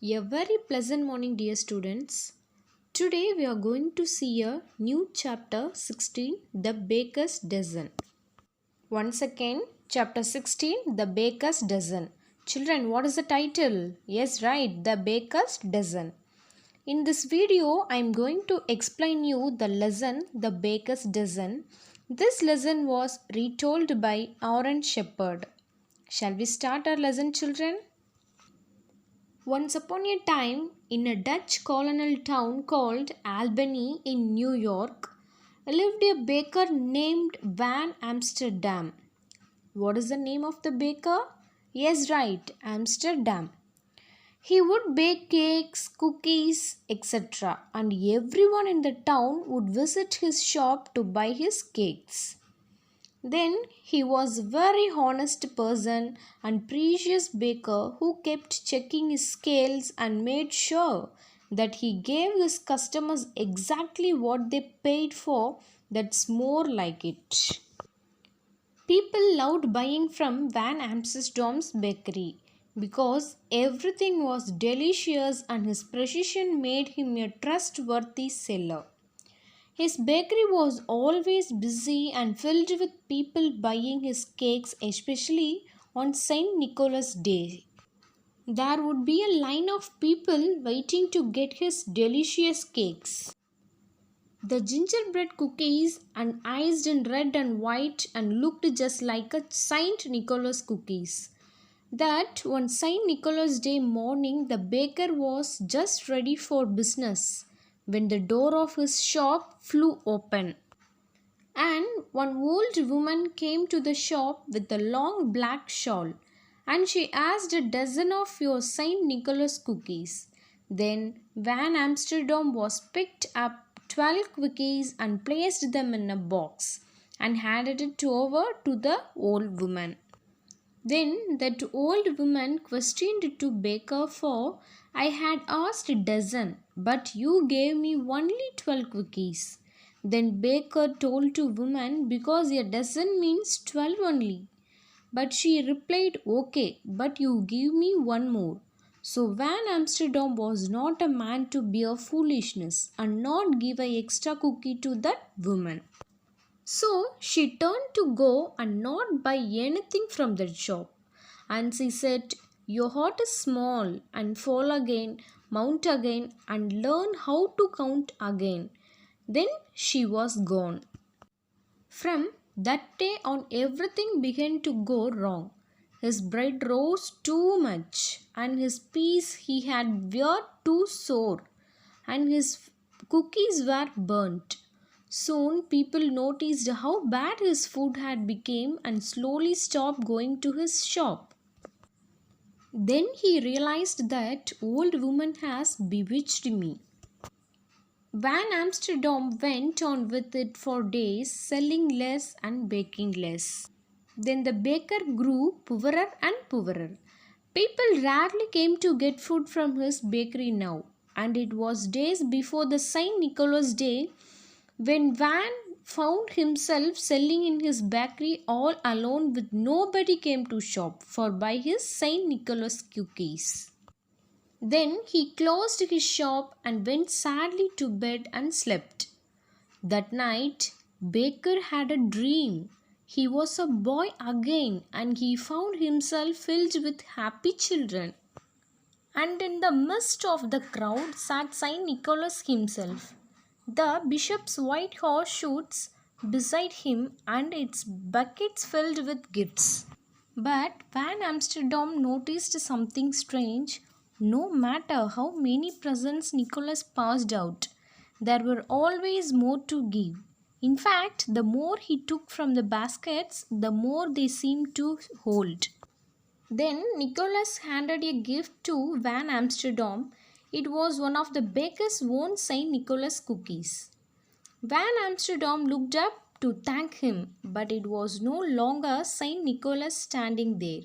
A very pleasant morning, dear students. Today we are going to see a new chapter 16, The Baker's Dozen. Once again, chapter 16, The Baker's Dozen. Children, what is the title? Yes, right, The Baker's Dozen. In this video, I am going to explain you the lesson, The Baker's Dozen. This lesson was retold by Aaron Shepard. Shall we start our lesson, children? Once upon a time, in a Dutch colonial town called Albany in New York, lived a baker named Van Amsterdam. What is the name of the baker? Yes, right, Amsterdam. He would bake cakes, cookies, etc., and everyone in the town would visit his shop to buy his cakes. Then he was a very honest person and precious baker who kept checking his scales and made sure that he gave his customers exactly what they paid for. That's more like it. People loved buying from Van Amsterdam's bakery because everything was delicious and his precision made him a trustworthy seller. His bakery was always busy and filled with people buying his cakes, especially on St. Nicholas Day. There would be a line of people waiting to get his delicious cakes. The gingerbread cookies and iced in red and white and looked just like a Saint Nicholas cookies. That one Saint Nicholas Day morning the baker was just ready for business when the door of his shop flew open. And one old woman came to the shop with a long black shawl and she asked a dozen of your Saint Nicholas cookies. Then Van Amsterdam was picked up 12 cookies and placed them in a box and handed it over to the old woman. Then that old woman questioned to baker for I had asked a dozen, but you gave me only 12 cookies. Then baker told to woman because a dozen means 12 only. But she replied, okay, but you give me one more. So Van Amsterdam was not a man to bear foolishness and not give a extra cookie to that woman. So she turned to go and not buy anything from that shop. And she said, your heart is small and fall again, mount again, and learn how to count again. Then she was gone. From that day on, everything began to go wrong. His bread rose too much, and his peas he had were too sour, and his cookies were burnt. Soon people noticed how bad his food had become and slowly stopped going to his shop. Then he realized that old woman has bewitched me. Van Amsterdam went on with it for days, selling less and baking less. Then the baker grew poorer and poorer. People rarely came to get food from his bakery now, and it was days before the St. Nicholas Day when Van found himself selling in his bakery all alone with nobody came to shop for buy his St. Nicholas cookies. Then he closed his shop and went sadly to bed and slept. That night, Baker had a dream. He was a boy again and he found himself filled with happy children. And in the midst of the crowd sat Saint Nicholas himself. The bishop's white horse shoots beside him and its buckets filled with gifts. But Van Amsterdam noticed something strange. No matter how many presents Nicholas passed out, there were always more to give. In fact, the more he took from the baskets, the more they seemed to hold. Then Nicholas handed a gift to Van Amsterdam. It was one of the baker's own St. Nicholas cookies. Van Amsterdam looked up to thank him, but it was no longer St. Nicholas standing there.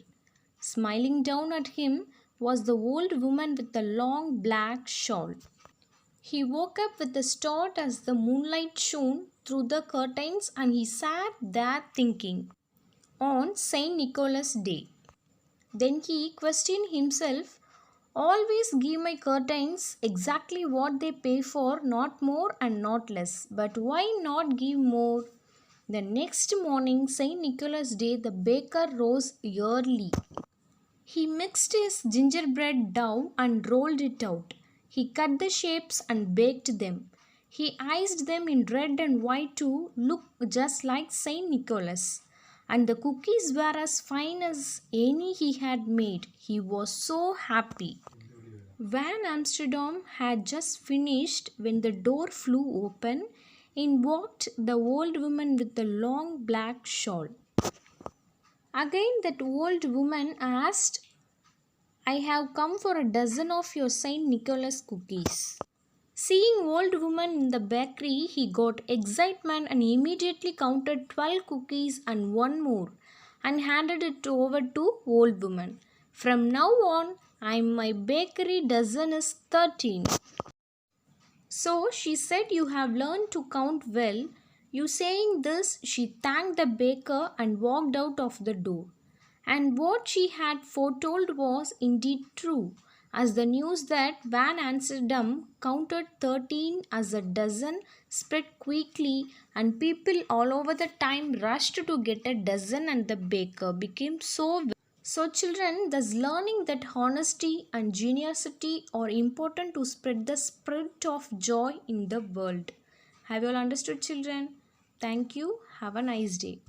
Smiling down at him was the old woman with the long black shawl. He woke up with a start as the moonlight shone through the curtains and he sat there thinking on St. Nicholas Day. Then he questioned himself, Always give my curtains exactly what they pay for, not more and not less. But why not give more? The next morning, St. Nicholas Day, the baker rose early. He mixed his gingerbread dough and rolled it out. He cut the shapes and baked them. He iced them in red and white to look just like Saint Nicholas. And the cookies were as fine as any he had made. He was so happy. Van Amsterdam had just finished when the door flew open. In walked the old woman with the long black shawl. Again, that old woman asked, I have come for a dozen of your Saint Nicholas cookies. Seeing old woman in the bakery, he got excitement and immediately counted 12 cookies and one more and handed it over to old woman. From now on, my bakery dozen is 13. So she said, you have learned to count well. You saying this, she thanked the baker and walked out of the door. And what she had foretold was indeed true, as the news that Van Amsterdam counted 13 as a dozen spread quickly, and people all over the time rushed to get a dozen, and the baker became so, children, thus learning that honesty and generosity are important to spread the spirit of joy in the world. Have you all understood, children? Thank you. Have a nice day.